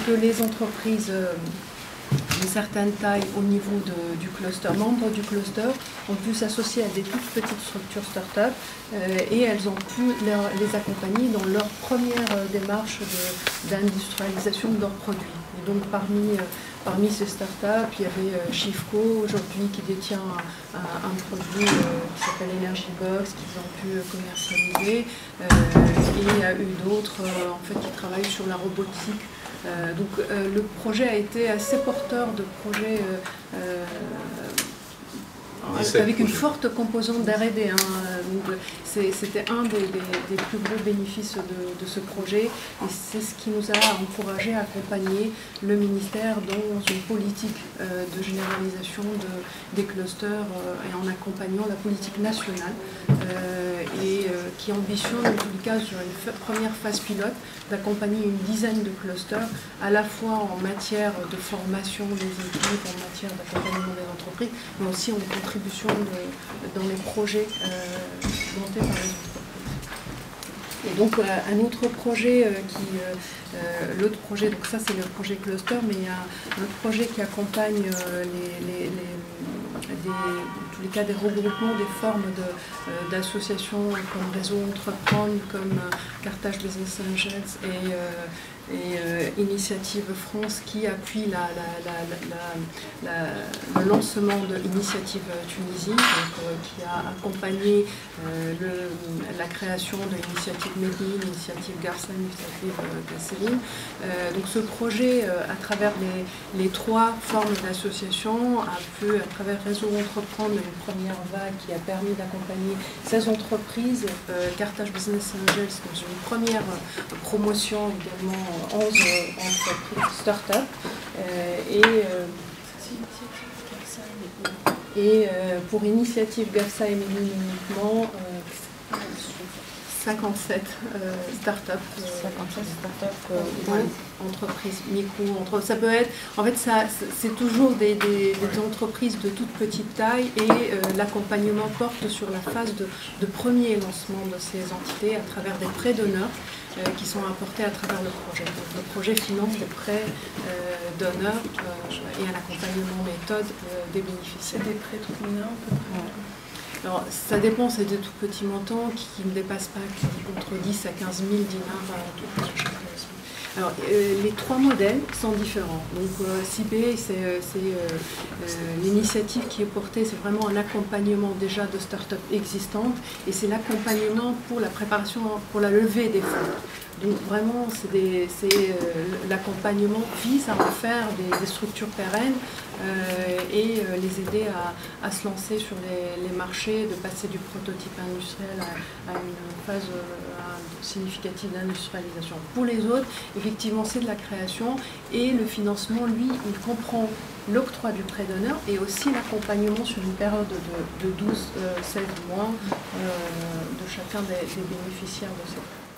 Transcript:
que les entreprises d'une certaine taille au niveau du cluster, membres du cluster, ont pu s'associer à des toutes petites structures start-up et elles ont pu les accompagner dans leur première démarche d'industrialisation de leurs produits. Et donc parmi ces start-up, il y avait Chifco aujourd'hui qui détient un produit qui s'appelle Energy Box qu'ils ont pu commercialiser et il y a eu d'autres en fait, qui travaillent sur la robotique. Donc le projet a été assez porteur de projets avec une forte composante d'R&D. C'était un des plus gros bénéfices de ce projet et c'est ce qui nous a encouragé à accompagner le ministère dans une politique de généralisation des clusters et en accompagnant la politique nationale et qui ambitionne en tout cas sur une première phase pilote d'accompagner une dizaine de clusters à la fois en matière de formation des équipes, en matière d'accompagnement des entreprises, mais aussi en contribution dans les projets montés par les entreprises. Et donc un autre projet l'autre projet, donc ça c'est le projet cluster, mais il y a un autre projet qui accompagne en tous les cas des regroupements, des formes d'associations comme Réseau Entreprendre, comme Carthage Business Angels et Initiative France qui appuie le lancement de Initiative Tunisie, qui a accompagné la création de l'Initiative Médine, l'Initiative Garça, l'Initiative Céline. Donc ce projet, à travers les trois formes d'association, a pu, à travers Réseau Entreprendre, une première vague qui a permis d'accompagner 16 entreprises, Carthage Business Angels dans une première promotion également 11 entreprises start-up et pour Initiative Garça et Médine uniquement 57 start-up, entreprises, micro, ça peut être, en fait c'est toujours des entreprises de toute petite taille et l'accompagnement porte sur la phase de premier lancement de ces entités à travers des prêts d'honneur qui sont apportés à travers le projet. Donc, le projet finance des prêts d'honneur et un accompagnement méthode des bénéficiaires. C'est des prêts de combien à peu près? Alors, ça dépend, c'est de tout petits montants qui ne dépassent pas entre 10 à 15 000 dinars. Alors, les trois modèles sont différents. Donc, CIB, c'est l'initiative qui est portée, c'est vraiment un accompagnement déjà de start-up existantes et c'est l'accompagnement pour la préparation, pour la levée des fonds. Donc vraiment, l'accompagnement vise à en faire des structures pérennes et les aider à se lancer sur les marchés, de passer du prototype industriel à une phase significative d'industrialisation. Pour les autres, effectivement, c'est de la création et le financement, lui, il comprend l'octroi du prêt d'honneur et aussi l'accompagnement sur une période de 12-16 mois de chacun des bénéficiaires de ces prêts.